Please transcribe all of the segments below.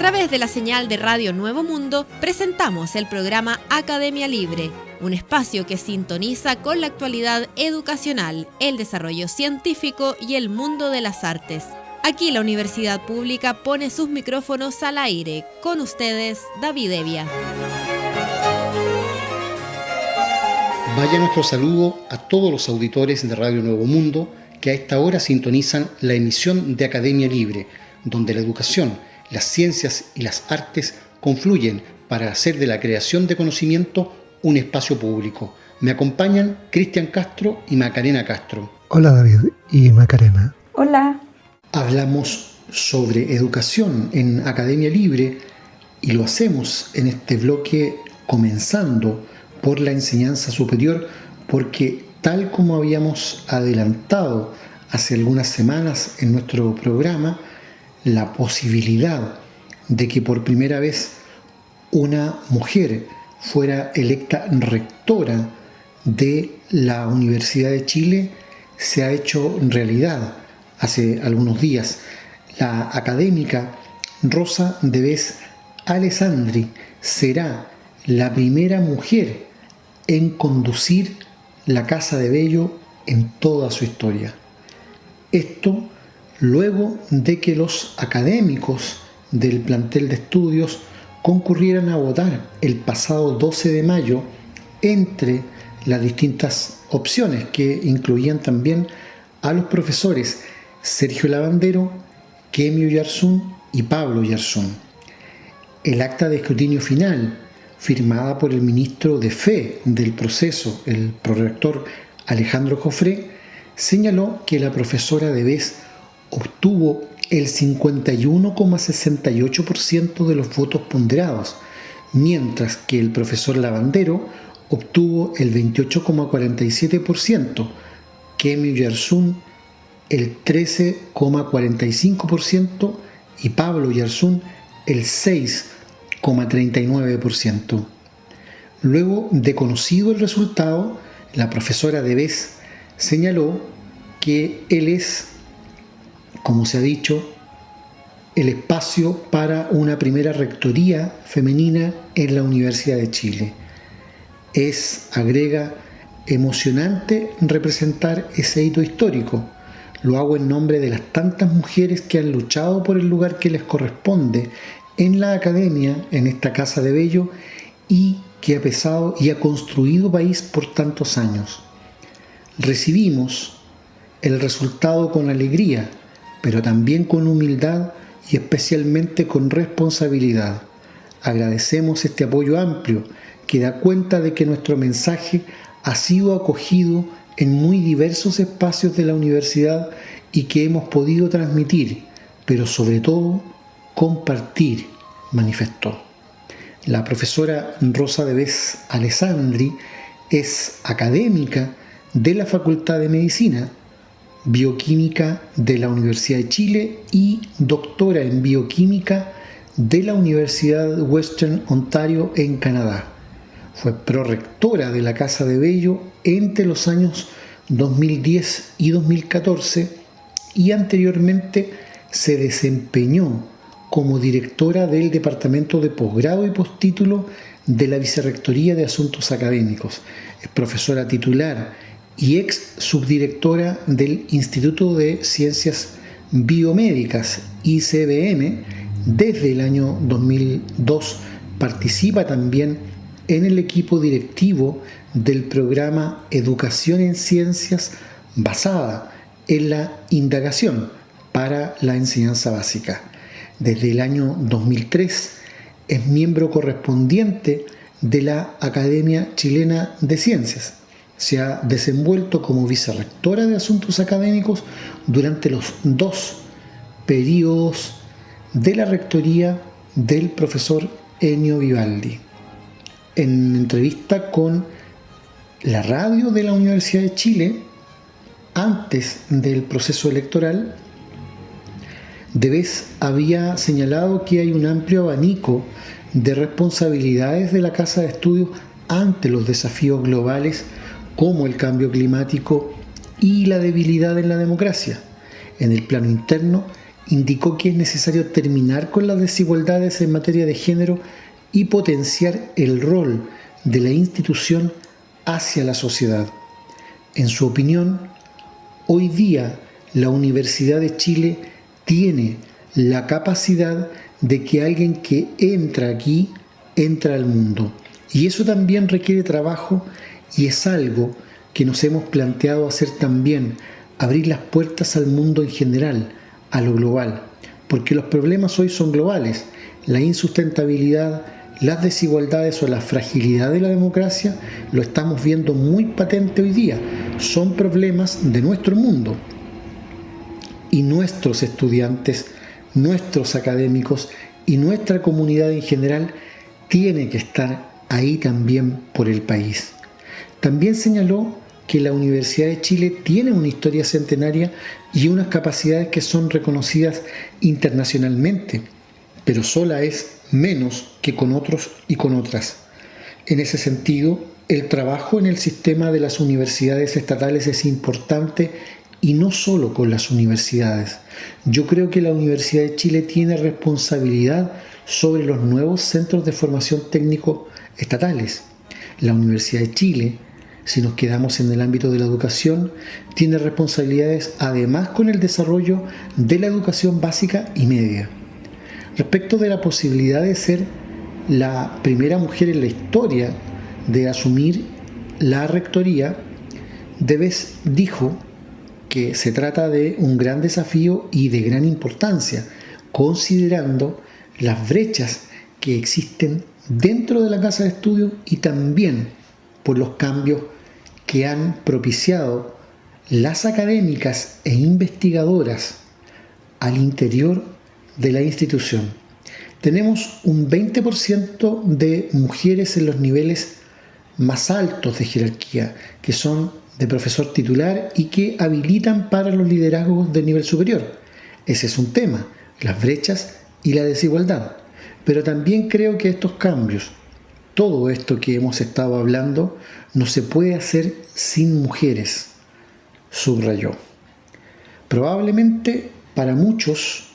través de la señal de Radio Nuevo Mundo, presentamos el programa Academia Libre, un espacio que sintoniza con la actualidad educacional, el desarrollo científico y el mundo de las artes. Aquí la Universidad Pública pone sus micrófonos al aire. Con ustedes, David Evia. Vaya nuestro saludo a todos los auditores de Radio Nuevo Mundo que a esta hora sintonizan la emisión de Academia Libre, donde la educación, las ciencias y las artes confluyen para hacer de la creación de conocimiento un espacio público. Me acompañan Cristian Castro y Macarena Castro. Hola David y Macarena. Hola. Hablamos sobre educación en Academia Libre y lo hacemos en este bloque comenzando por la enseñanza superior, porque tal como habíamos adelantado hace algunas semanas en nuestro programa, la posibilidad de que por primera vez una mujer fuera electa rectora de la Universidad de Chile se ha hecho realidad hace algunos días. La académica Rosa Devés Alessandri será la primera mujer en conducir la Casa de Bello en toda su historia. Esto luego de que los académicos del plantel de estudios concurrieran a votar el pasado 12 de mayo entre las distintas opciones que incluían también a los profesores Sergio Lavandero, Kemio Yarsun y Pablo Yarsun. El acta de escrutinio final, firmada por el ministro de Fe del proceso, el prorector Alejandro Jofré, señaló que la profesora Devés obtuvo el 51,68% de los votos ponderados, mientras que el profesor Lavandero obtuvo el 28,47%, Kemio Yarsun el 13,45% y Pablo Yarsun el 6,39%. Luego de conocido el resultado, la profesora Devés señaló que él es, como se ha dicho, el espacio para una primera rectoría femenina en la Universidad de Chile. Es, agrega, emocionante representar ese hito histórico. Lo hago en nombre de las tantas mujeres que han luchado por el lugar que les corresponde en la academia, en esta Casa de Bello, y que ha pesado y ha construido país por tantos años. Recibimos el resultado con alegría, pero también con humildad y especialmente con responsabilidad. Agradecemos este apoyo amplio que da cuenta de que nuestro mensaje ha sido acogido en muy diversos espacios de la universidad y que hemos podido transmitir, pero sobre todo compartir, manifestó. La profesora Rosa Devés Alessandri es académica de la Facultad de Medicina, Bioquímica de la Universidad de Chile y doctora en Bioquímica de la Universidad Western Ontario en Canadá. Fue prorectora de la Casa de Bello entre los años 2010 y 2014 y anteriormente se desempeñó como directora del Departamento de Posgrado y Postítulo de la Vicerrectoría de Asuntos Académicos. Es profesora titular y ex subdirectora del Instituto de Ciencias Biomédicas, ICBM. Desde el año 2002 participa también en el equipo directivo del programa Educación en Ciencias basada en la indagación para la enseñanza básica. Desde el año 2003 es miembro correspondiente de la Academia Chilena de Ciencias. Se ha desenvuelto como vicerrectora de Asuntos Académicos durante los 2 periodos de la rectoría del profesor Ennio Vivaldi. En entrevista con la radio de la Universidad de Chile, antes del proceso electoral, Devés había señalado que hay un amplio abanico de responsabilidades de la Casa de Estudios ante los desafíos globales como el cambio climático y la debilidad en la democracia. En el plano interno, indicó que es necesario terminar con las desigualdades en materia de género y potenciar el rol de la institución hacia la sociedad. En su opinión, hoy día la Universidad de Chile tiene la capacidad de que alguien que entra aquí, entra al mundo. Y eso también requiere trabajo y es algo que nos hemos planteado hacer también, abrir las puertas al mundo en general, a lo global, porque los problemas hoy son globales. La insustentabilidad, las desigualdades o la fragilidad de la democracia lo estamos viendo muy patente hoy día. Son problemas de nuestro mundo. Y nuestros estudiantes, nuestros académicos y nuestra comunidad en general tiene que estar ahí también por el país. También señaló que la Universidad de Chile tiene una historia centenaria y unas capacidades que son reconocidas internacionalmente, pero sola es menos que con otros y con otras. En ese sentido, el trabajo en el sistema de las universidades estatales es importante y no solo con las universidades. Yo creo que la Universidad de Chile tiene responsabilidad sobre los nuevos centros de formación técnico estatales. La Universidad de Chile, si nos quedamos en el ámbito de la educación, tiene responsabilidades además con el desarrollo de la educación básica y media. Respecto de la posibilidad de ser la primera mujer en la historia de asumir la rectoría, Debes dijo que se trata de un gran desafío y de gran importancia, considerando las brechas que existen dentro de la casa de estudio y también por los cambios que han propiciado las académicas e investigadoras al interior de la institución. Tenemos un 20% de mujeres en los niveles más altos de jerarquía, que son de profesor titular y que habilitan para los liderazgos del nivel superior. Ese es un tema, las brechas y la desigualdad. Pero también creo que estos cambios, todo esto que hemos estado hablando, no se puede hacer sin mujeres, subrayó. Probablemente para muchos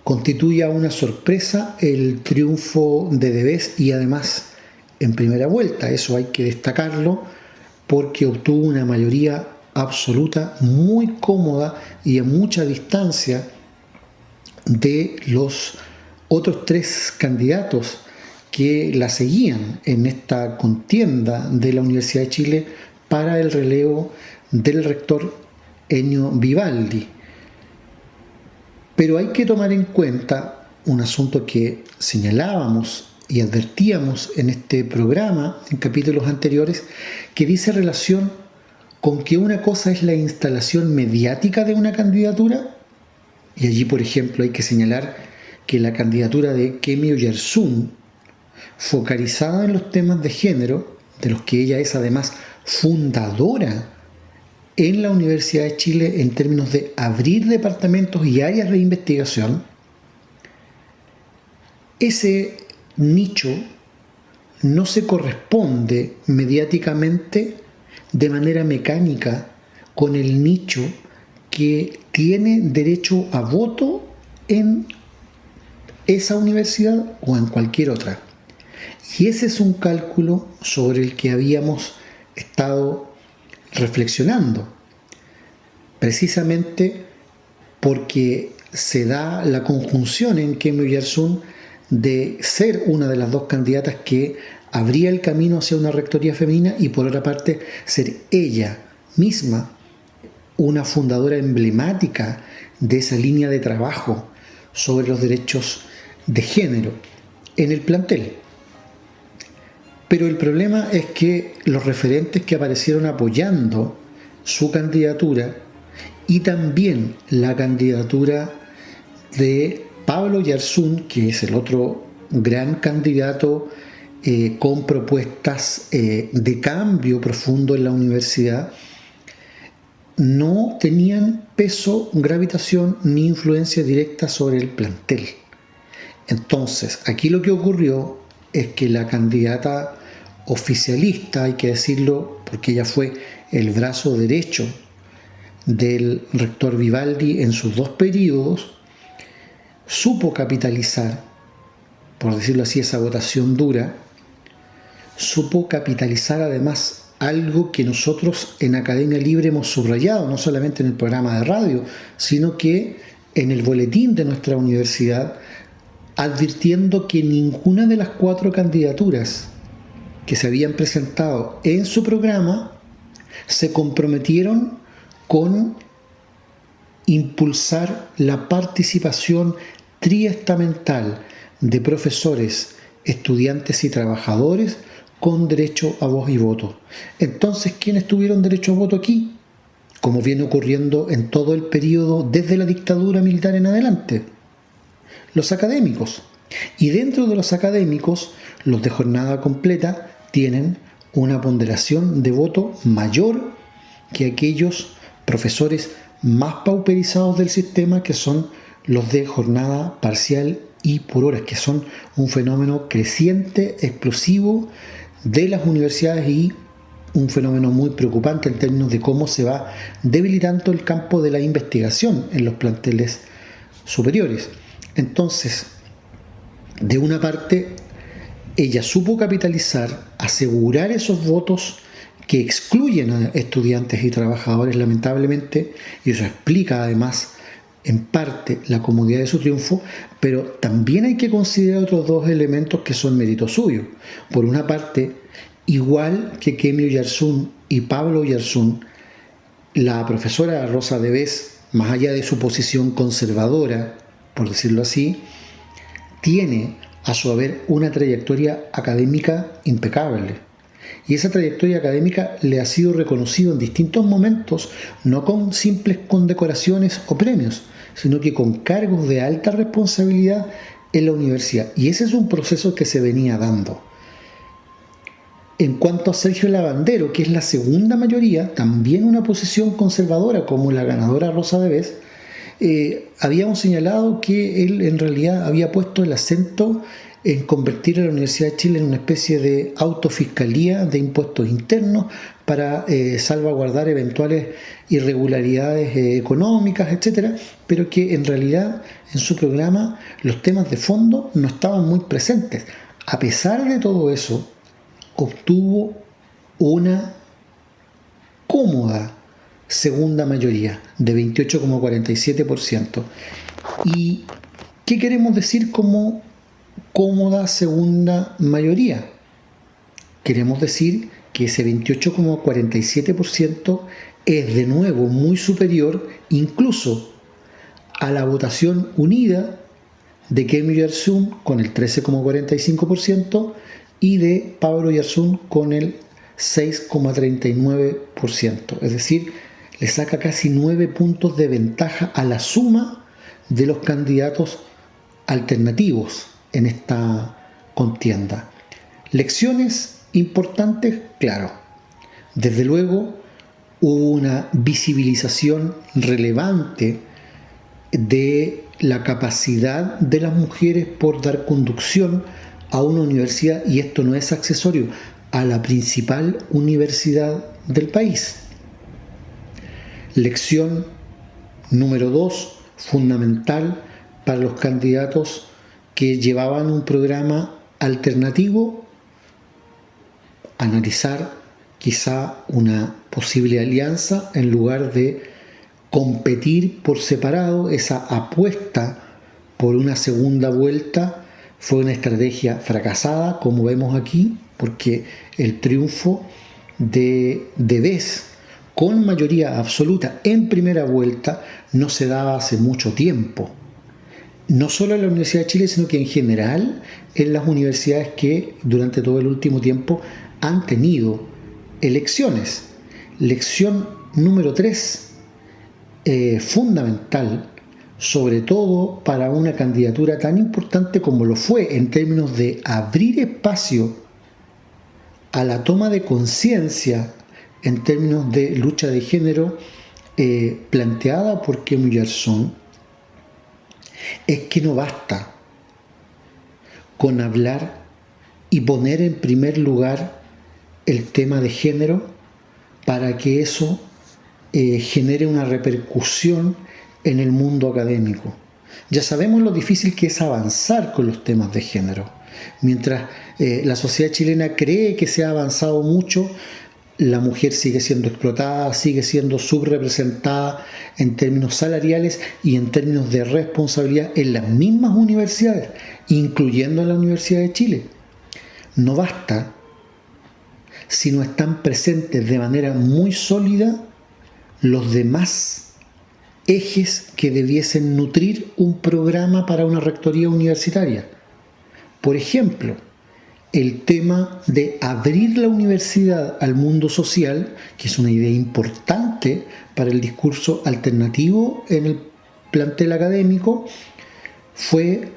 constituya una sorpresa el triunfo de Debes y además en primera vuelta, eso hay que destacarlo, porque obtuvo una mayoría absoluta muy cómoda y a mucha distancia de los otros tres candidatos que la seguían en esta contienda de la Universidad de Chile para el relevo del rector Ennio Vivaldi. Pero hay que tomar en cuenta un asunto que señalábamos y advertíamos en este programa, en capítulos anteriores, que dice relación con que una cosa es la instalación mediática de una candidatura, y allí, por ejemplo, hay que señalar que la candidatura de Kemi Oyarzún, focalizada en los temas de género, de los que ella es además fundadora en la Universidad de Chile en términos de abrir departamentos y áreas de investigación, ese nicho no se corresponde mediáticamente de manera mecánica con el nicho que tiene derecho a voto en esa universidad o en cualquier otra. Y ese es un cálculo sobre el que habíamos estado reflexionando, precisamente porque se da la conjunción en Kemi Oyarzún de ser una de las dos candidatas que abría el camino hacia una rectoría femenina y por otra parte ser ella misma una fundadora emblemática de esa línea de trabajo sobre los derechos de género en el plantel. Pero el problema es que los referentes que aparecieron apoyando su candidatura y también la candidatura de Pablo Oyarzún, que es el otro gran candidato con propuestas de cambio profundo en la universidad, no tenían peso, gravitación ni influencia directa sobre el plantel. Entonces, aquí lo que ocurrió es que la candidata oficialista, hay que decirlo porque ella fue el brazo derecho del rector Vivaldi en sus 2 períodos, supo capitalizar, por decirlo así, esa votación dura, supo capitalizar además algo que nosotros en Academia Libre hemos subrayado, no solamente en el programa de radio, sino que en el boletín de nuestra universidad, advirtiendo que ninguna de las 4 candidaturas que se habían presentado en su programa se comprometieron con impulsar la participación triestamental de profesores, estudiantes y trabajadores con derecho a voz y voto. Entonces, ¿quiénes tuvieron derecho a voto aquí? Como viene ocurriendo en todo el periodo desde la dictadura militar en adelante. Los académicos. Y dentro de los académicos, los de jornada completa tienen una ponderación de voto mayor que aquellos profesores más pauperizados del sistema, que son los de jornada parcial y por horas, que son un fenómeno creciente, explosivo de las universidades y un fenómeno muy preocupante en términos de cómo se va debilitando el campo de la investigación en los planteles superiores. Entonces, de una parte, ella supo capitalizar, asegurar esos votos que excluyen a estudiantes y trabajadores, lamentablemente, y eso explica además en parte la comodidad de su triunfo, pero también hay que considerar otros 2 elementos que son mérito suyo. Por una parte, igual que Kemio Oyarzún y Pablo Oyarzún, la profesora Rosa Devés, más allá de su posición conservadora, por decirlo así, tiene a su haber una trayectoria académica impecable. Y esa trayectoria académica le ha sido reconocida en distintos momentos, no con simples condecoraciones o premios, sino que con cargos de alta responsabilidad en la universidad. Y ese es un proceso que se venía dando. En cuanto a Sergio Lavandero, que es la segunda mayoría, también una posición conservadora como la ganadora Rosa Devés, habíamos señalado que él en realidad había puesto el acento en convertir a la Universidad de Chile en una especie de autofiscalía de impuestos internos para salvaguardar eventuales irregularidades económicas, etcétera, pero que en realidad en su programa los temas de fondo no estaban muy presentes. A pesar de todo eso, obtuvo una cómoda segunda mayoría de 28,47%. ¿Y qué queremos decir como cómoda segunda mayoría? Queremos decir que ese 28,47% es de nuevo muy superior incluso a la votación unida de Kemio Oyarzún con el 13,45% y de Pablo Oyarzún con el 6,39%. Es decir, le saca casi 9 puntos de ventaja a la suma de los candidatos alternativos en esta contienda. Lecciones importantes, claro. Desde luego hubo una visibilización relevante de la capacidad de las mujeres por dar conducción a una universidad, y esto no es accesorio, a la principal universidad del país. Lección número 2, fundamental para los candidatos que llevaban un programa alternativo: analizar quizá una posible alianza en lugar de competir por separado. Esa apuesta por una segunda vuelta fue una estrategia fracasada, como vemos aquí, porque el triunfo de Devés con mayoría absoluta en primera vuelta no se daba hace mucho tiempo. No solo en la Universidad de Chile, sino que en general en las universidades que durante todo el último tiempo han tenido elecciones. Lección número 3, fundamental, sobre todo para una candidatura tan importante como lo fue en términos de abrir espacio a la toma de conciencia en términos de lucha de género planteada por Kemio Oyarzún, es que no basta con hablar y poner en primer lugar el tema de género para que eso genere una repercusión en el mundo académico. Ya sabemos lo difícil que es avanzar con los temas de género. Mientras la sociedad chilena cree que se ha avanzado mucho, la mujer sigue siendo explotada, sigue siendo subrepresentada en términos salariales y en términos de responsabilidad en las mismas universidades, incluyendo en la Universidad de Chile. No basta si no están presentes de manera muy sólida los demás ejes que debiesen nutrir un programa para una rectoría universitaria. Por ejemplo, el tema de abrir la universidad al mundo social, que es una idea importante para el discurso alternativo en el plantel académico, fue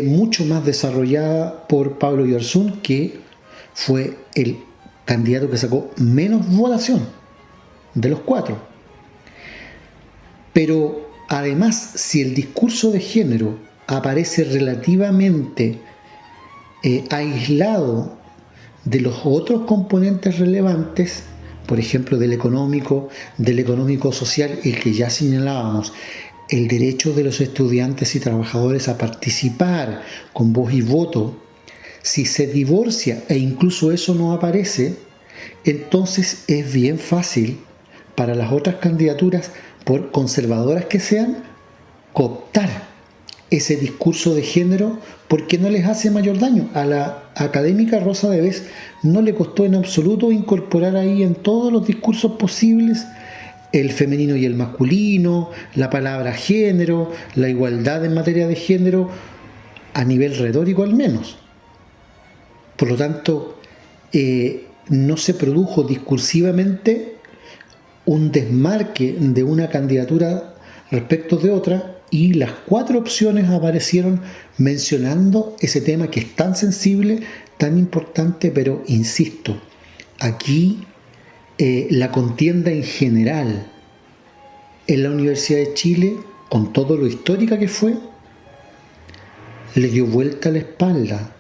mucho más desarrollada por Pablo Ibarzún, que fue el candidato que sacó menos votación de los 4. Pero además, si el discurso de género aparece relativamente aislado de los otros componentes relevantes, por ejemplo del económico social, el que ya señalábamos, el derecho de los estudiantes y trabajadores a participar con voz y voto, si se divorcia e incluso eso no aparece, entonces es bien fácil para las otras candidaturas, por conservadoras que sean, cooptar ese discurso de género porque no les hace mayor daño. A la académica Rosa Debes no le costó en absoluto incorporar ahí en todos los discursos posibles el femenino y el masculino, la palabra género, la igualdad en materia de género, a nivel retórico al menos. Por lo tanto, no se produjo discursivamente un desmarque de una candidatura respecto de otra, y las 4 opciones aparecieron mencionando ese tema que es tan sensible, tan importante, pero insisto, aquí la contienda en general en la Universidad de Chile, con todo lo histórica que fue, le dio vuelta a la espalda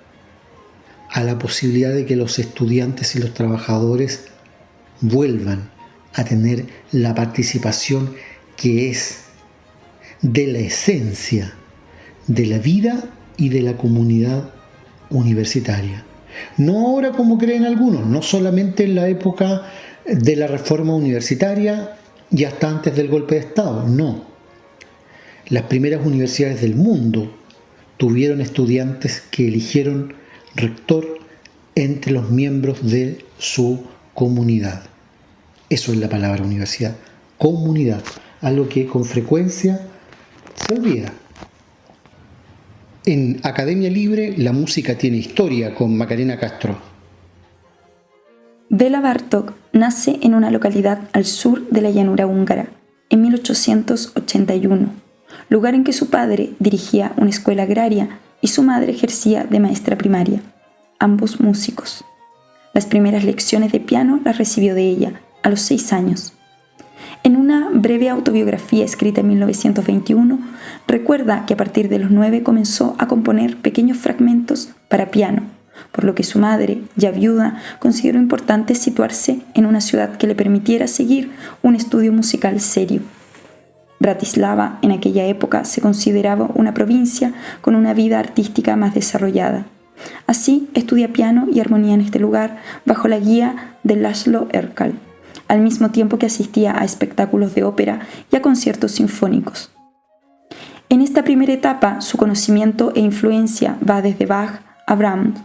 a la posibilidad de que los estudiantes y los trabajadores vuelvan a tener la participación que es de la esencia de la vida y de la comunidad universitaria. No ahora como creen algunos, no solamente en la época de la reforma universitaria y hasta antes del golpe de Estado, no. Las primeras universidades del mundo tuvieron estudiantes que eligieron rector entre los miembros de su comunidad. Eso es la palabra universidad, comunidad, algo que con frecuencia se olvida. En Academia Libre, la música tiene historia, con Macarena Castro. Béla Bartók nace en una localidad al sur de la llanura húngara, en 1881, lugar en que su padre dirigía una escuela agraria y su madre ejercía de maestra primaria, ambos músicos. Las primeras lecciones de piano las recibió de ella, a los 6 años. En una breve autobiografía escrita en 1921, recuerda que a partir de los 9 comenzó a componer pequeños fragmentos para piano, por lo que su madre, ya viuda, consideró importante situarse en una ciudad que le permitiera seguir un estudio musical serio. Bratislava en aquella época se consideraba una provincia con una vida artística más desarrollada. Así estudia piano y armonía en este lugar bajo la guía de László Erkel, al mismo tiempo que asistía a espectáculos de ópera y a conciertos sinfónicos. En esta primera etapa, su conocimiento e influencia va desde Bach a Brahms.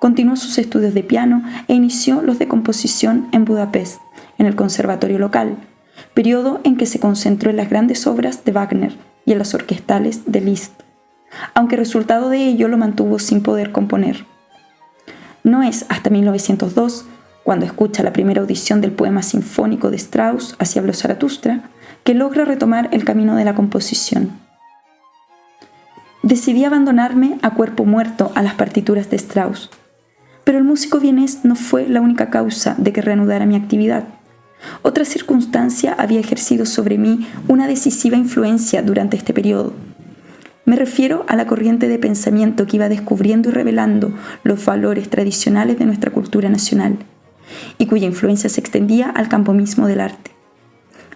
Continuó sus estudios de piano e inició los de composición en Budapest, en el conservatorio local, periodo en que se concentró en las grandes obras de Wagner y en las orquestales de Liszt, aunque resultado de ello lo mantuvo sin poder componer. No es hasta 1902, cuando escucha la primera audición del poema sinfónico de Strauss, Así habló Zaratustra, que logra retomar el camino de la composición. Decidí abandonarme a cuerpo muerto a las partituras de Strauss, pero el músico vienés no fue la única causa de que reanudara mi actividad. Otra circunstancia había ejercido sobre mí una decisiva influencia durante este periodo. Me refiero a la corriente de pensamiento que iba descubriendo y revelando los valores tradicionales de nuestra cultura nacional, y cuya influencia se extendía al campo mismo del arte.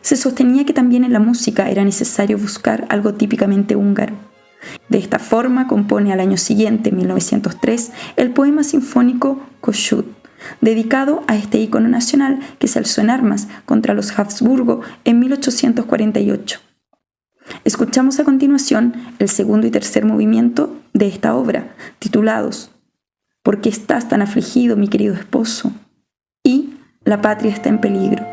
Se sostenía que también en la música era necesario buscar algo típicamente húngaro. De esta forma compone al año siguiente, 1903, el poema sinfónico Kossuth, dedicado a este ícono nacional que se alzó en armas contra los Habsburgo en 1848. Escuchamos a continuación el segundo y tercer movimiento de esta obra, titulados ¿Por qué estás tan afligido, mi querido esposo? Y La patria está en peligro.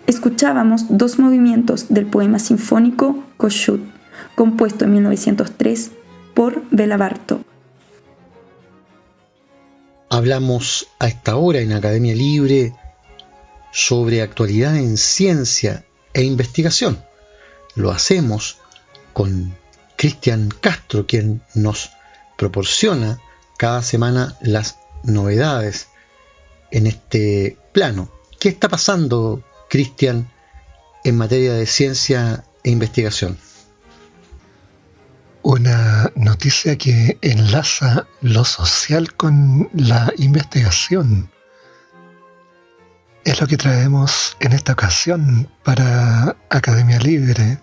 Escuchábamos dos movimientos del poema sinfónico Kossuth, compuesto en 1903 por Béla Bartók. Hablamos a esta hora en Academia Libre sobre actualidad en ciencia e investigación. Lo hacemos con Cristian Castro, quien nos proporciona cada semana las novedades en este plano. ¿Qué está pasando, Cristian, en materia de ciencia e investigación? Una noticia que enlaza lo social con la investigación. Es lo que traemos en esta ocasión para Academia Libre,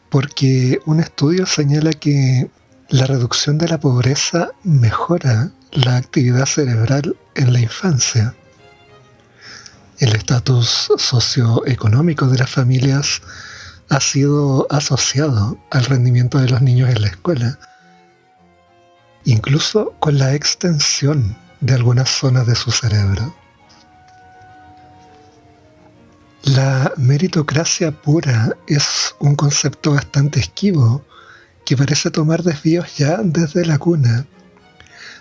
porque un estudio señala que la reducción de la pobreza mejora la actividad cerebral en la infancia. El estatus socioeconómico de las familias ha sido asociado al rendimiento de los niños en la escuela, incluso con la extensión de algunas zonas de su cerebro. La meritocracia pura es un concepto bastante esquivo que parece tomar desvíos ya desde la cuna.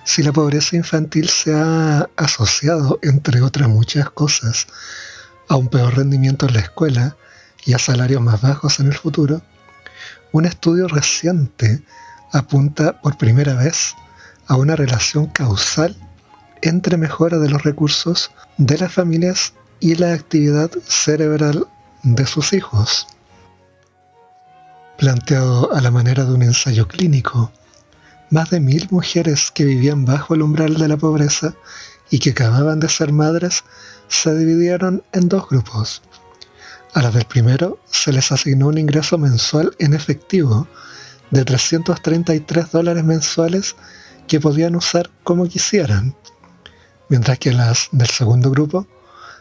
Si la pobreza infantil se ha asociado, entre otras muchas cosas, a un peor rendimiento en la escuela y a salarios más bajos en el futuro, un estudio reciente apunta por primera vez a una relación causal entre mejora de los recursos de las familias y la actividad cerebral de sus hijos. Planteado a la manera de un ensayo clínico, más de 1.000 mujeres que vivían bajo el umbral de la pobreza y que acababan de ser madres se dividieron en dos grupos. A las del primero se les asignó un ingreso mensual en efectivo de $333 mensuales que podían usar como quisieran, mientras que a las del segundo grupo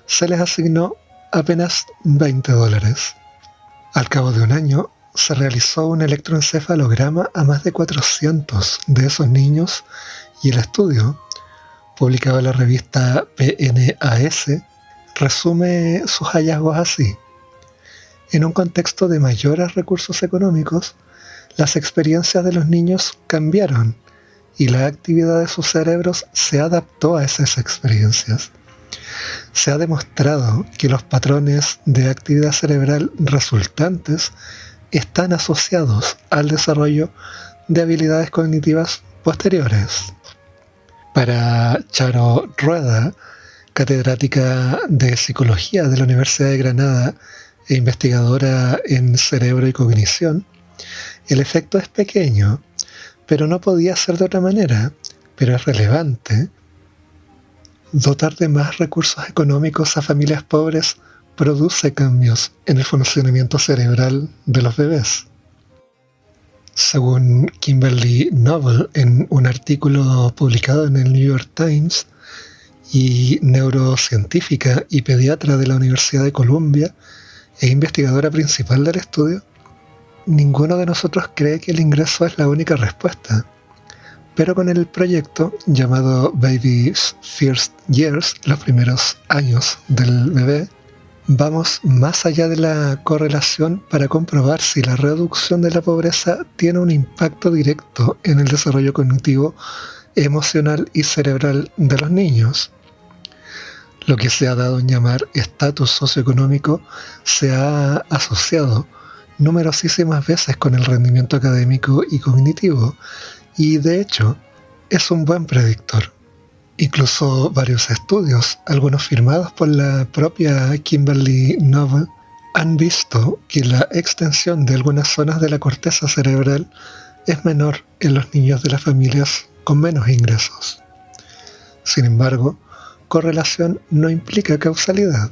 se les asignó apenas $20. Al cabo de un año, se realizó un electroencefalograma a más de 400 de esos niños y el estudio publicado en la revista PNAS, resume sus hallazgos así. En un contexto de mayores recursos económicos, las experiencias de los niños cambiaron y la actividad de sus cerebros se adaptó a esas experiencias. Se ha demostrado que los patrones de actividad cerebral resultantes están asociados al desarrollo de habilidades cognitivas posteriores. Para Charo Rueda, catedrática de Psicología de la Universidad de Granada e investigadora en cerebro y cognición, el efecto es pequeño, pero no podía ser de otra manera, pero es relevante. Dotar de más recursos económicos a familias pobres produce cambios en el funcionamiento cerebral de los bebés. Según Kimberly Noble, en un artículo publicado en el New York Times, y neurocientífica y pediatra de la Universidad de Columbia e investigadora principal del estudio, ninguno de nosotros cree que el ingreso es la única respuesta. Pero con el proyecto llamado Baby's First Years, los primeros años del bebé, vamos más allá de la correlación para comprobar si la reducción de la pobreza tiene un impacto directo en el desarrollo cognitivo, emocional y cerebral de los niños. Lo que se ha dado en llamar estatus socioeconómico se ha asociado numerosísimas veces con el rendimiento académico y cognitivo, y de hecho es un buen predictor. Incluso varios estudios, algunos firmados por la propia Kimberly Noble, han visto que la extensión de algunas zonas de la corteza cerebral es menor en los niños de las familias con menos ingresos. Sin embargo, correlación no implica causalidad.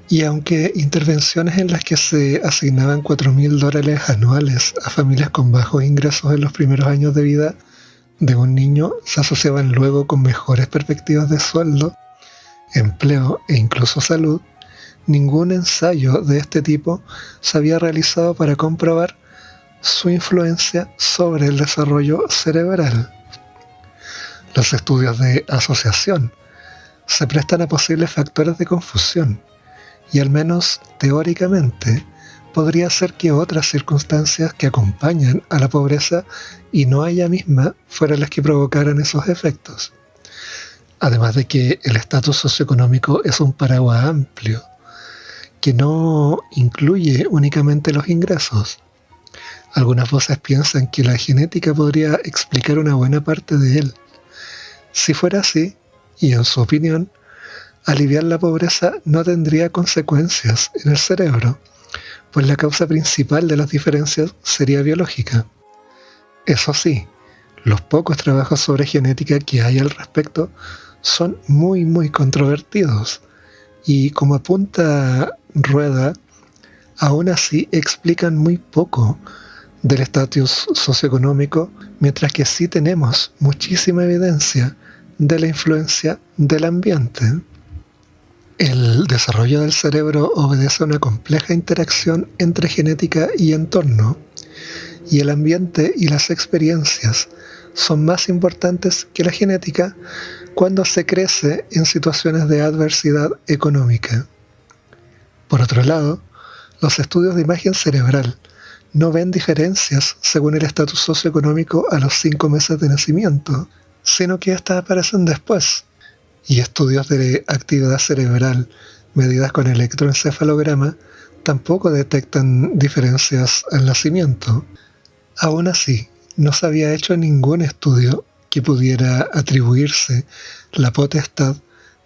Y aunque intervenciones en las que se asignaban $4,000 anuales a familias con bajos ingresos en los primeros años de vida de un niño se asociaban luego con mejores perspectivas de sueldo, empleo e incluso salud, ningún ensayo de este tipo se había realizado para comprobar su influencia sobre el desarrollo cerebral. Los estudios de asociación se prestan a posibles factores de confusión y al menos teóricamente podría ser que otras circunstancias que acompañan a la pobreza y no a ella misma fueran las que provocaran esos efectos. Además de que el estatus socioeconómico es un paraguas amplio, que no incluye únicamente los ingresos. Algunas voces piensan que la genética podría explicar una buena parte de él. Si fuera así, y en su opinión, aliviar la pobreza no tendría consecuencias en el cerebro, pues la causa principal de las diferencias sería biológica. Eso sí, los pocos trabajos sobre genética que hay al respecto son muy controvertidos, y como apunta Rueda, aún así explican muy poco del estatus socioeconómico, mientras que sí tenemos muchísima evidencia de la influencia del ambiente. El desarrollo del cerebro obedece a una compleja interacción entre genética y entorno, y el ambiente y las experiencias son más importantes que la genética cuando se crece en situaciones de adversidad económica. Por otro lado, los estudios de imagen cerebral no ven diferencias según el estatus socioeconómico a los 5 meses de nacimiento, sino que éstas aparecen después. Y estudios de actividad cerebral medidas con electroencefalograma tampoco detectan diferencias al nacimiento. Aún así, no se había hecho ningún estudio que pudiera atribuirse la potestad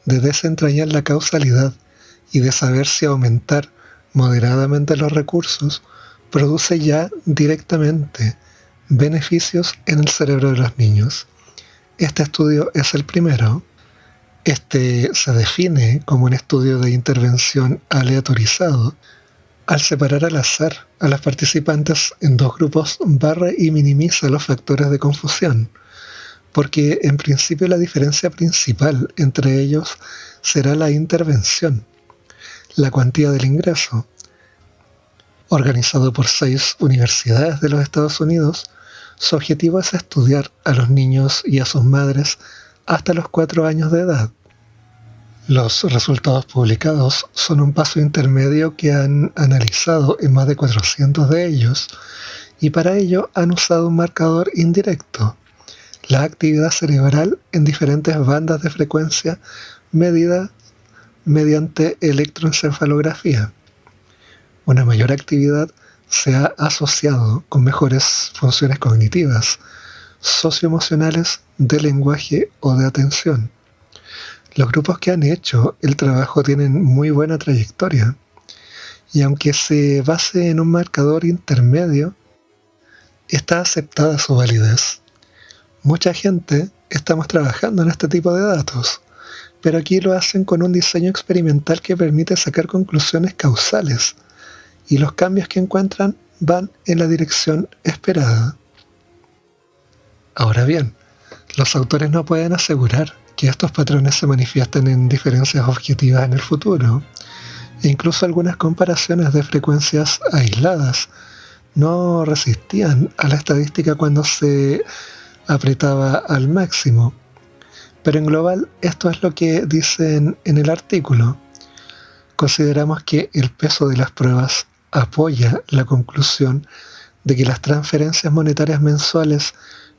de desentrañar la causalidad y de saber si aumentar moderadamente los recursos produce ya directamente beneficios en el cerebro de los niños. Este estudio es el primero. Este se define como un estudio de intervención aleatorizado al separar al azar a las participantes en 2 grupos barra y minimiza los factores de confusión, porque en principio la diferencia principal entre ellos será la intervención, la cuantía del ingreso. Organizado por 6 universidades de los Estados Unidos, su objetivo es estudiar a los niños y a sus madres hasta los 4 años de edad. Los resultados publicados son un paso intermedio que han analizado en más de 400 de ellos y para ello han usado un marcador indirecto, la actividad cerebral en diferentes bandas de frecuencia medida mediante electroencefalografía. Una mayor actividad se ha asociado con mejores funciones cognitivas, socioemocionales, de lenguaje o de atención. Los grupos que han hecho el trabajo tienen muy buena trayectoria y aunque se base en un marcador intermedio, está aceptada su validez. Mucha gente estamos trabajando en este tipo de datos, pero aquí lo hacen con un diseño experimental que permite sacar conclusiones causales y los cambios que encuentran van en la dirección esperada. Ahora bien, los autores no pueden asegurar que estos patrones se manifiesten en diferencias objetivas en el futuro, e incluso algunas comparaciones de frecuencias aisladas no resistían a la estadística cuando se apretaba al máximo. Pero en global esto es lo que dicen en el artículo. Consideramos que el peso de las pruebas apoya la conclusión de que las transferencias monetarias mensuales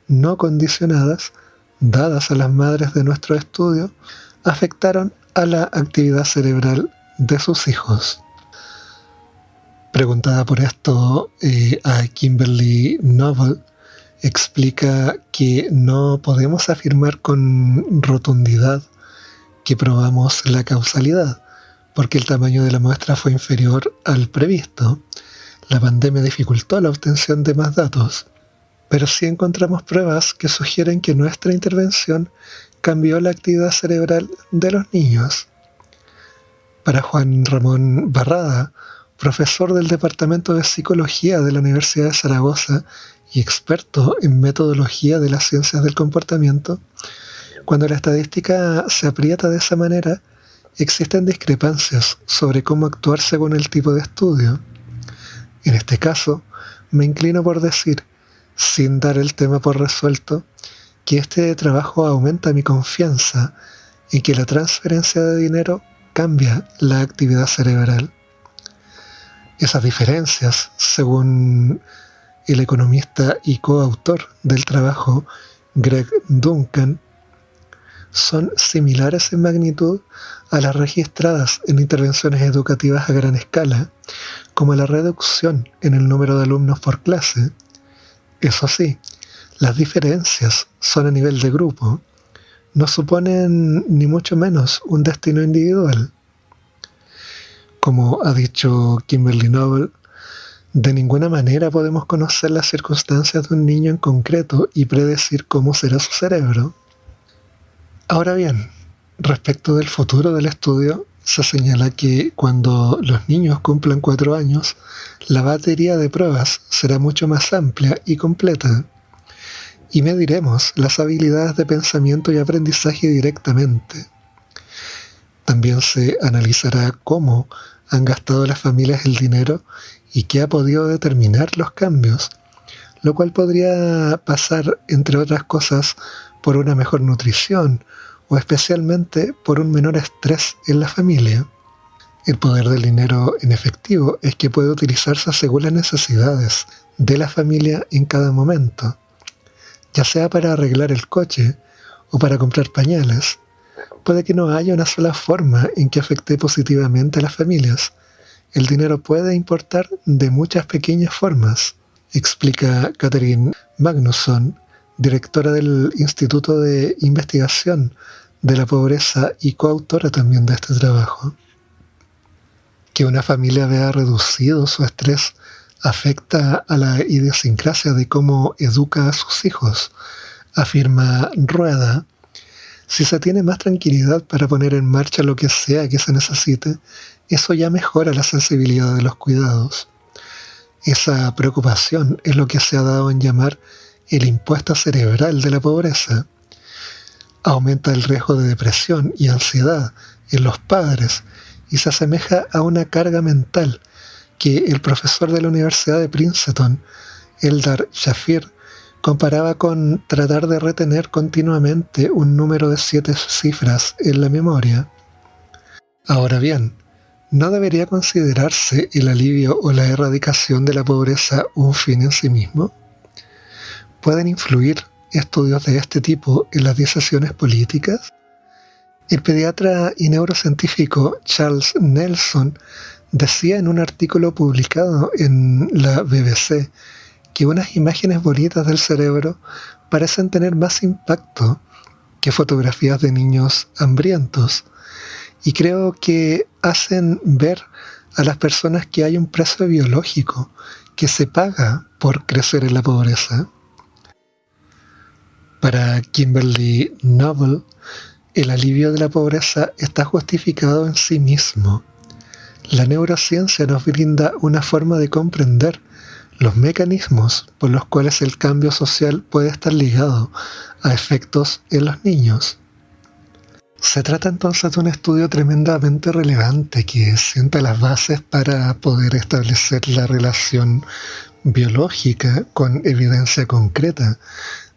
no condicionadas dadas a las madres de nuestro estudio afectaron a la actividad cerebral de sus hijos. Preguntada por esto, a Kimberly Noble explica que no podemos afirmar con rotundidad que probamos la causalidad, porque el tamaño de la muestra fue inferior al previsto. La pandemia dificultó la obtención de más datos, pero sí encontramos pruebas que sugieren que nuestra intervención cambió la actividad cerebral de los niños. Para Juan Ramón Barrada, profesor del Departamento de Psicología de la Universidad de Zaragoza y experto en metodología de las ciencias del comportamiento, cuando la estadística se aprieta de esa manera, existen discrepancias sobre cómo actuar según el tipo de estudio. En este caso, me inclino por decir, sin dar el tema por resuelto, que este trabajo aumenta mi confianza en que la transferencia de dinero cambia la actividad cerebral. Esas diferencias, según el economista y coautor del trabajo, Greg Duncan, son similares en magnitud a las registradas en intervenciones educativas a gran escala, como la reducción en el número de alumnos por clase. Eso sí, las diferencias son a nivel de grupo, no suponen ni mucho menos un destino individual. Como ha dicho Kimberly Noble, de ninguna manera podemos conocer las circunstancias de un niño en concreto y predecir cómo será su cerebro. Ahora bien, respecto del futuro del estudio, se señala que cuando los niños cumplan 4 años, la batería de pruebas será mucho más amplia y completa, y mediremos las habilidades de pensamiento y aprendizaje directamente. También se analizará cómo han gastado las familias el dinero y qué ha podido determinar los cambios, lo cual podría pasar, entre otras cosas, por una mejor nutrición o especialmente por un menor estrés en la familia. El poder del dinero en efectivo es que puede utilizarse según las necesidades de la familia en cada momento, ya sea para arreglar el coche o para comprar pañales. Puede que no haya una sola forma en que afecte positivamente a las familias. El dinero puede importar de muchas pequeñas formas, explica Catherine Magnusson, directora del Instituto de Investigación de la Pobreza y coautora también de este trabajo. Que una familia vea reducido su estrés afecta a la idiosincrasia de cómo educa a sus hijos, afirma Rueda. Si se tiene más tranquilidad para poner en marcha lo que sea que se necesite, eso ya mejora la sensibilidad de los cuidados. Esa preocupación es lo que se ha dado en llamar el impuesto cerebral de la pobreza. Aumenta el riesgo de depresión y ansiedad en los padres y se asemeja a una carga mental que el profesor de la Universidad de Princeton, Eldar Shafir, comparaba con tratar de retener continuamente un número de 7 cifras en la memoria. Ahora bien, ¿no debería considerarse el alivio o la erradicación de la pobreza un fin en sí mismo? ¿Pueden influir estudios de este tipo en las decisiones políticas? El pediatra y neurocientífico Charles Nelson decía en un artículo publicado en la BBC que unas imágenes bonitas del cerebro parecen tener más impacto que fotografías de niños hambrientos, y creo que hacen ver a las personas que hay un precio biológico que se paga por crecer en la pobreza. Para Kimberly Noble, el alivio de la pobreza está justificado en sí mismo. La neurociencia nos brinda una forma de comprender los mecanismos por los cuales el cambio social puede estar ligado a efectos en los niños. Se trata entonces de un estudio tremendamente relevante que sienta las bases para poder establecer la relación biológica con evidencia concreta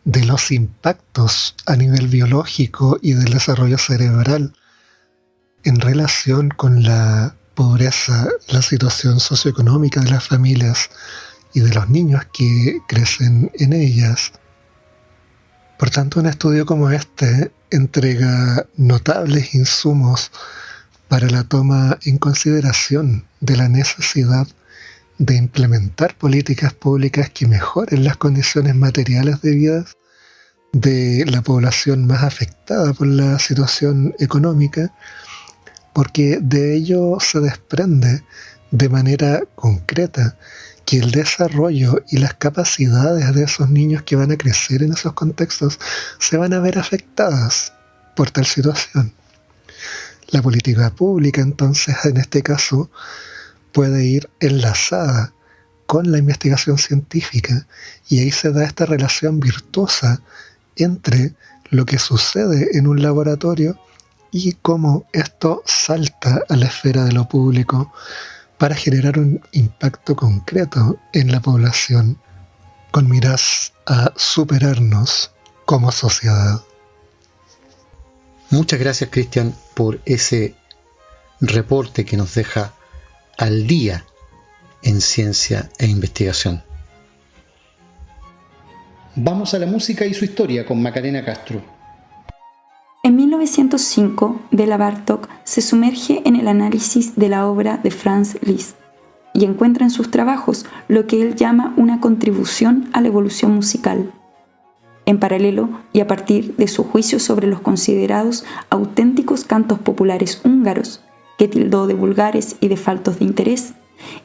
de los impactos a nivel biológico y del desarrollo cerebral en relación con la pobreza, la situación socioeconómica de las familias y de los niños que crecen en ellas. Por tanto, un estudio como este entrega notables insumos para la toma en consideración de la necesidad de implementar políticas públicas que mejoren las condiciones materiales de vida de la población más afectada por la situación económica, porque de ello se desprende de manera concreta que el desarrollo y las capacidades de esos niños que van a crecer en esos contextos se van a ver afectadas por tal situación. La política pública, entonces, en este caso, puede ir enlazada con la investigación científica, y ahí se da esta relación virtuosa entre lo que sucede en un laboratorio y cómo esto salta a la esfera de lo público para generar un impacto concreto en la población con miras a superarnos como sociedad. Muchas gracias, Cristian, por ese reporte que nos deja al día en ciencia e investigación. Vamos a la música y su historia con Macarena Castro. En 1905, Béla Bartók se sumerge en el análisis de la obra de Franz Liszt y encuentra en sus trabajos lo que él llama una contribución a la evolución musical. En paralelo, y a partir de su juicio sobre los considerados auténticos cantos populares húngaros, que tildó de vulgares y de faltos de interés,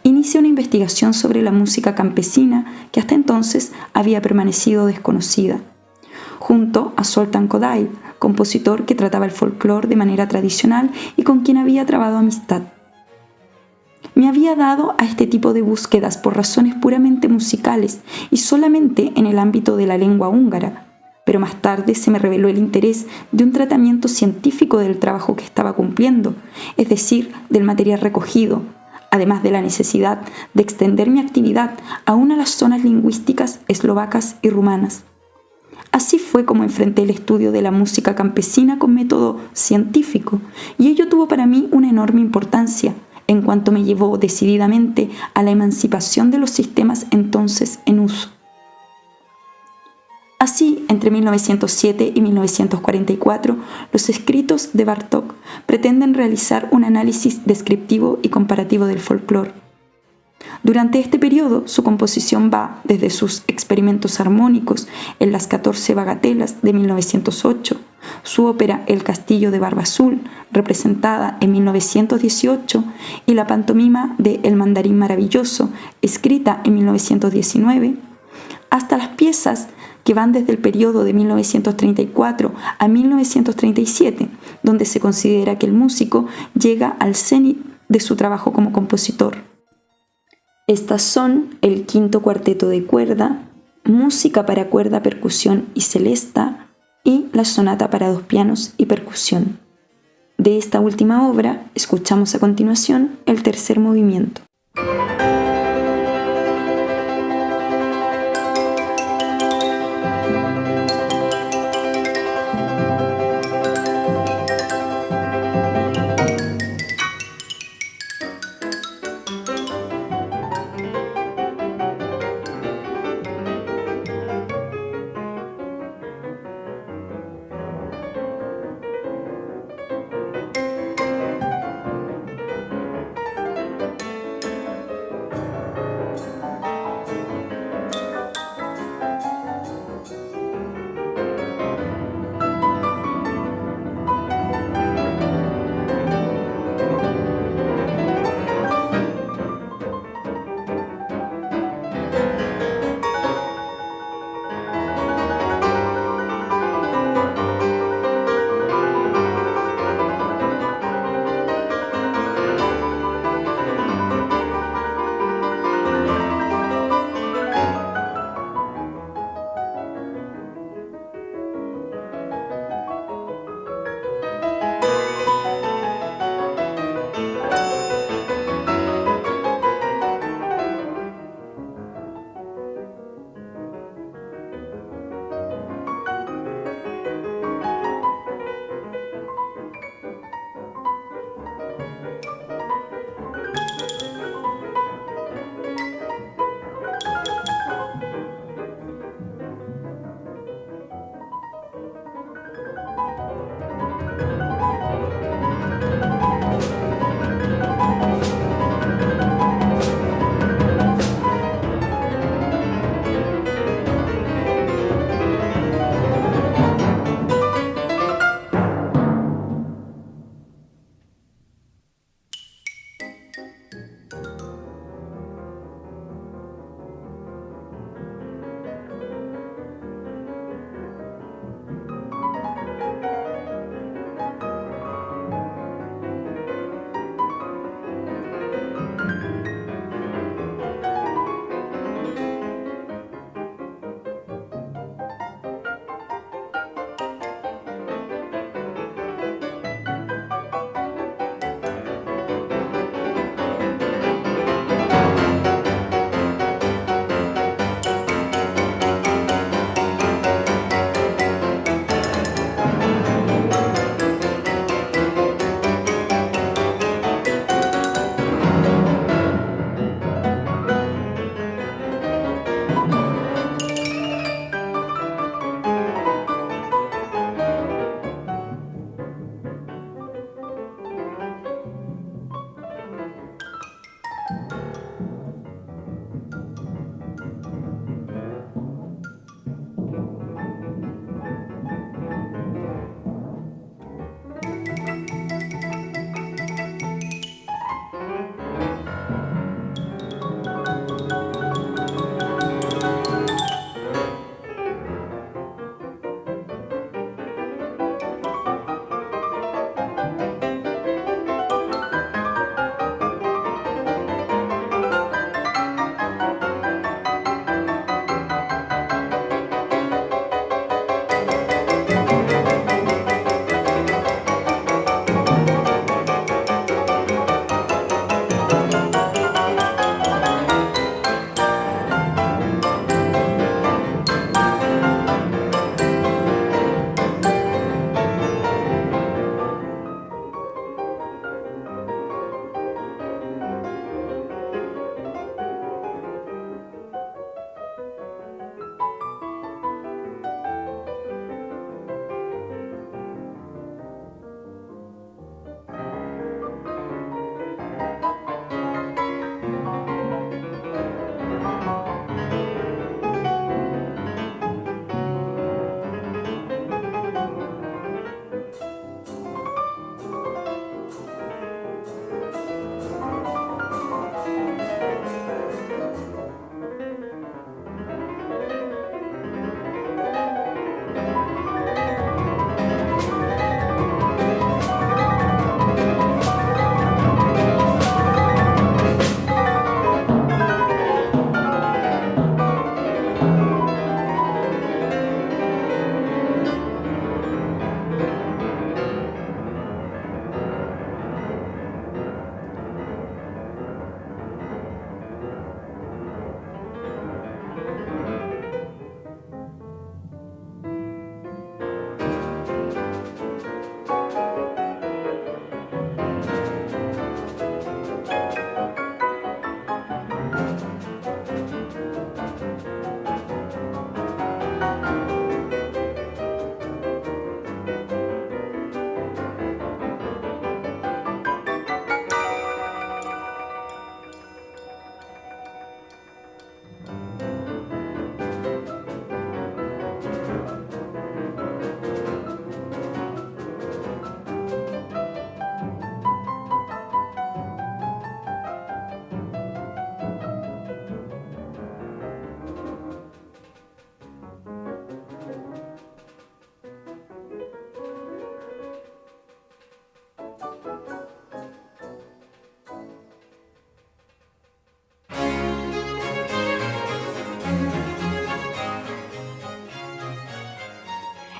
inicia una investigación sobre la música campesina que hasta entonces había permanecido desconocida, junto a Zoltán Kodály, compositor que trataba el folclore de manera tradicional y con quien había trabado amistad. Me había dado a este tipo de búsquedas por razones puramente musicales y solamente en el ámbito de la lengua húngara, pero más tarde se me reveló el interés de un tratamiento científico del trabajo que estaba cumpliendo, es decir, del material recogido, además de la necesidad de extender mi actividad aún a las zonas lingüísticas eslovacas y rumanas. Así fue como enfrenté el estudio de la música campesina con método científico, y ello tuvo para mí una enorme importancia, en cuanto me llevó decididamente a la emancipación de los sistemas entonces en uso. Así, entre 1907 y 1944, los escritos de Bartók pretenden realizar un análisis descriptivo y comparativo del folclore. Durante este periodo, su composición va desde sus experimentos armónicos en las 14 bagatelas de 1908, su ópera El Castillo de Barba Azul, representada en 1918, y la pantomima de El Mandarín Maravilloso, escrita en 1919, hasta las piezas que van desde el periodo de 1934 a 1937, donde se considera que el músico llega al cenit de su trabajo como compositor. Estas son el quinto cuarteto de cuerda, música para cuerda, percusión y celesta, y la sonata para dos pianos y percusión. De esta última obra, escuchamos a continuación el tercer movimiento.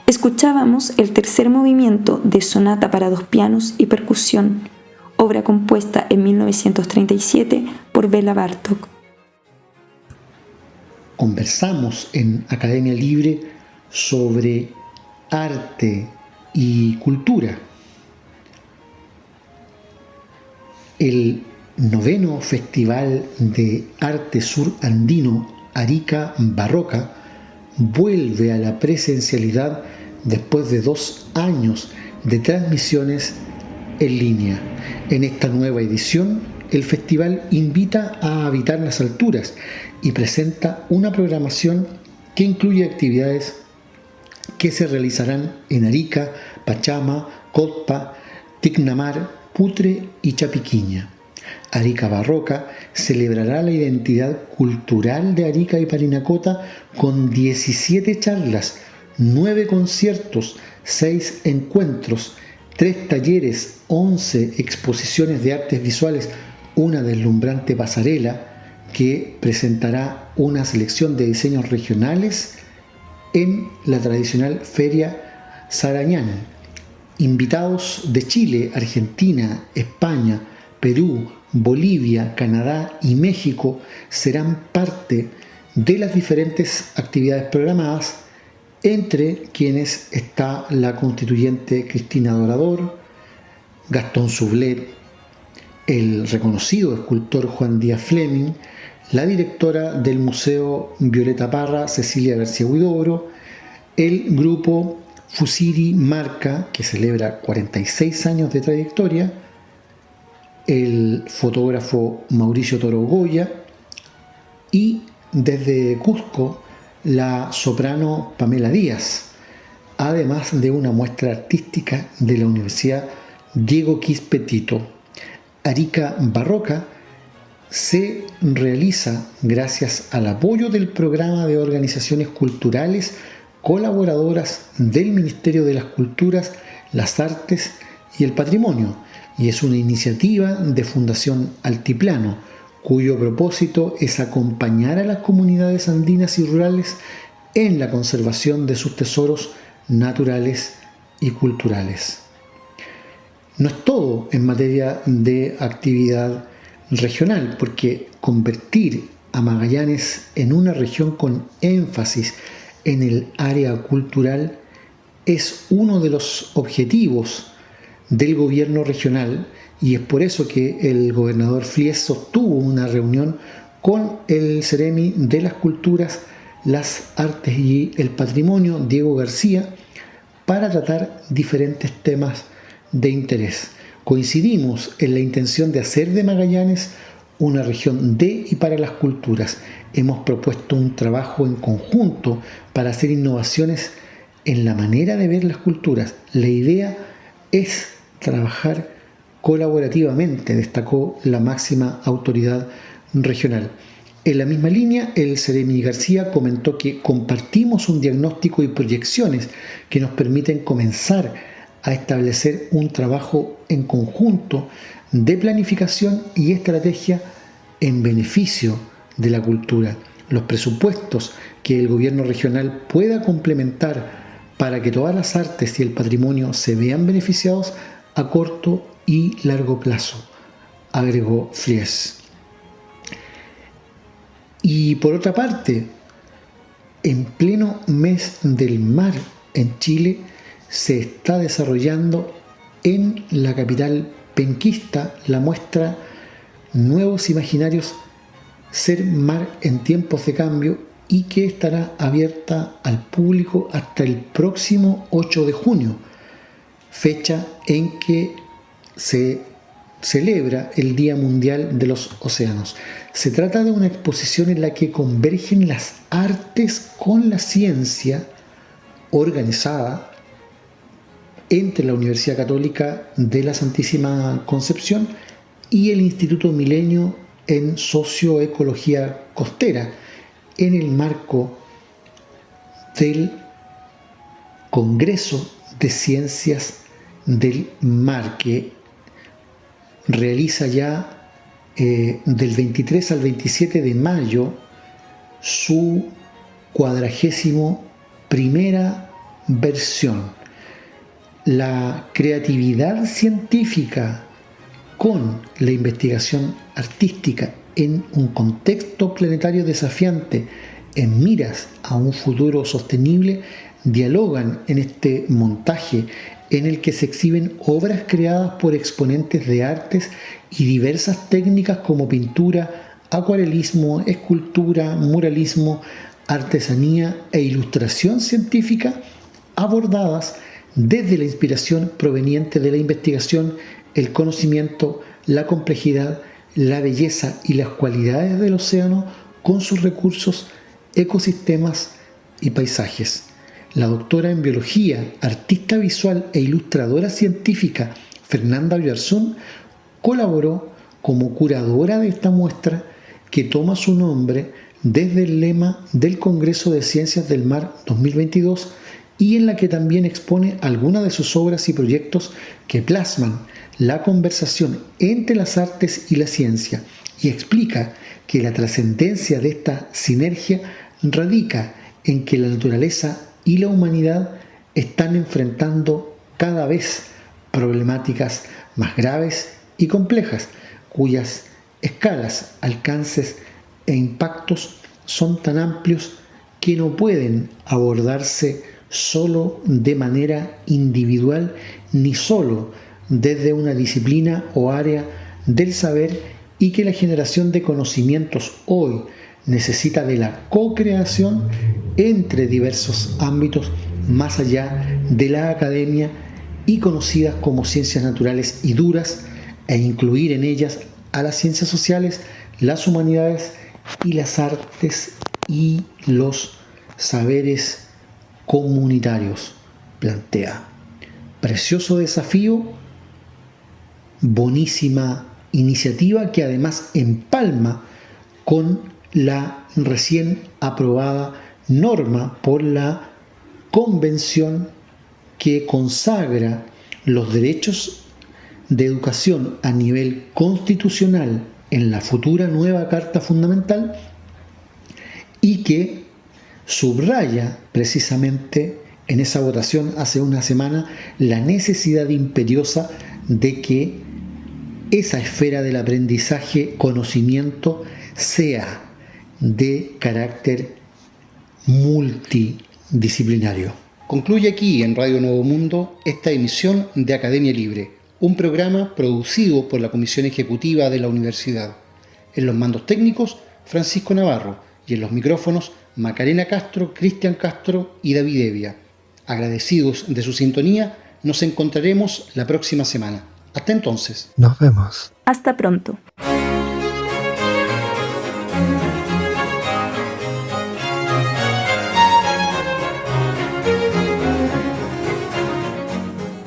Escuchábamos el tercer movimiento de Sonata para dos pianos y percusión, obra compuesta en 1937 por Béla Bartók. Conversamos en Academia Libre sobre arte y cultura. El 9º Festival de Arte Sur Andino Arica Barroca vuelve a la presencialidad después de 2 años de transmisiones en línea. En esta nueva edición, el festival invita a habitar las alturas y presenta una programación que incluye actividades que se realizarán en Arica, Pachama, Cotpa, Ticnamar, Putre y Chapiquiña. Arica Barroca celebrará la identidad cultural de Arica y Parinacota con 17 charlas, 9 conciertos, 6 encuentros, 3 talleres, 11 exposiciones de artes visuales, una deslumbrante pasarela que presentará una selección de diseños regionales en la tradicional Feria Sarañán. Invitados de Chile, Argentina, España, Perú, Bolivia, Canadá y México serán parte de las diferentes actividades programadas, entre quienes está la constituyente Cristina Dorador, Gastón Sublet, el reconocido escultor Juan Díaz Fleming, la directora del Museo Violeta Parra, Cecilia García Huidobro, el grupo Fusiri Marca, que celebra 46 años de trayectoria, el fotógrafo Mauricio Toro Goya y desde Cusco la soprano Pamela Díaz, además de una muestra artística de la Universidad Diego Quispetito. Arica Barroca se realiza gracias al apoyo del Programa de Organizaciones Culturales colaboradoras del Ministerio de las Culturas, las Artes y el Patrimonio, y es una iniciativa de Fundación Altiplano, cuyo propósito es acompañar a las comunidades andinas y rurales en la conservación de sus tesoros naturales y culturales. No es todo en materia de actividad regional, porque convertir a Magallanes en una región con énfasis en el área cultural es uno de los objetivos del gobierno regional, y es por eso que el gobernador Flies sostuvo una reunión con el Ceremi de las Culturas, las Artes y el Patrimonio, Diego García, para tratar diferentes temas de interés. Coincidimos en la intención de hacer de Magallanes una región de y para las culturas. Hemos propuesto un trabajo en conjunto para hacer innovaciones en la manera de ver las culturas. La idea es trabajar colaborativamente, destacó la máxima autoridad regional. En la misma línea, el Ceremi García comentó que compartimos un diagnóstico y proyecciones que nos permiten comenzar a establecer un trabajo en conjunto de planificación y estrategia en beneficio de la cultura. Los presupuestos que el gobierno regional pueda complementar para que todas las artes y el patrimonio se vean beneficiados a corto y largo plazo, agregó Flies. Y por otra parte, en pleno mes del mar en Chile, se está desarrollando en la capital penquista la muestra Nuevos Imaginarios Ser Mar en Tiempos de Cambio, y que estará abierta al público hasta el próximo 8 de junio, fecha en que se celebra el Día Mundial de los Océanos. Se trata de una exposición en la que convergen las artes con la ciencia, organizada entre la Universidad Católica de la Santísima Concepción y el Instituto Milenio en Socioecología Costera, en el marco del Congreso de Ciencias del Mar, que realiza ya del 23 al 27 de mayo su 41ª versión. La creatividad científica con la investigación artística en un contexto planetario desafiante, en miras a un futuro sostenible, dialogan en este montaje en el que se exhiben obras creadas por exponentes de artes y diversas técnicas como pintura, acuarelismo, escultura, muralismo, artesanía e ilustración científica, abordadas desde la inspiración proveniente de la investigación, el conocimiento, la complejidad, la belleza y las cualidades del océano con sus recursos, ecosistemas y paisajes. La doctora en biología, artista visual e ilustradora científica Fernanda Oyarzún colaboró como curadora de esta muestra que toma su nombre desde el lema del Congreso de Ciencias del Mar 2022 y en la que también expone algunas de sus obras y proyectos que plasman la conversación entre las artes y la ciencia y explica que la trascendencia de esta sinergia radica en que la naturaleza y la humanidad están enfrentando cada vez problemáticas más graves y complejas, cuyas escalas, alcances e impactos son tan amplios que no pueden abordarse solo de manera individual ni solo desde una disciplina o área del saber, y que la generación de conocimientos hoy necesita de la co-creación entre diversos ámbitos más allá de la academia y conocidas como ciencias naturales y duras, e incluir en ellas a las ciencias sociales, las humanidades y las artes y los saberes comunitarios, plantea. Precioso desafío, bonísima iniciativa que además empalma con la recién aprobada norma por la Convención que consagra los derechos de educación a nivel constitucional en la futura nueva Carta Fundamental, y que subraya precisamente en esa votación hace una semana la necesidad imperiosa de que esa esfera del aprendizaje, conocimiento, sea de carácter multidisciplinario. Concluye aquí en Radio Nuevo Mundo esta emisión de Academia Libre, un programa producido por la Comisión Ejecutiva de la Universidad. En los mandos técnicos, Francisco Navarro, y en los micrófonos, Macarena Castro, Cristian Castro y David Evia. Agradecidos de su sintonía, nos encontraremos la próxima semana. Hasta entonces. Nos vemos. Hasta pronto.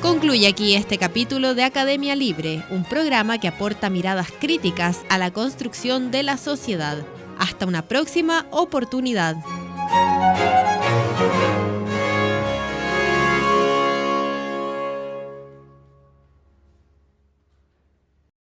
Concluye aquí este capítulo de Academia Libre, un programa que aporta miradas críticas a la construcción de la sociedad. Hasta una próxima oportunidad.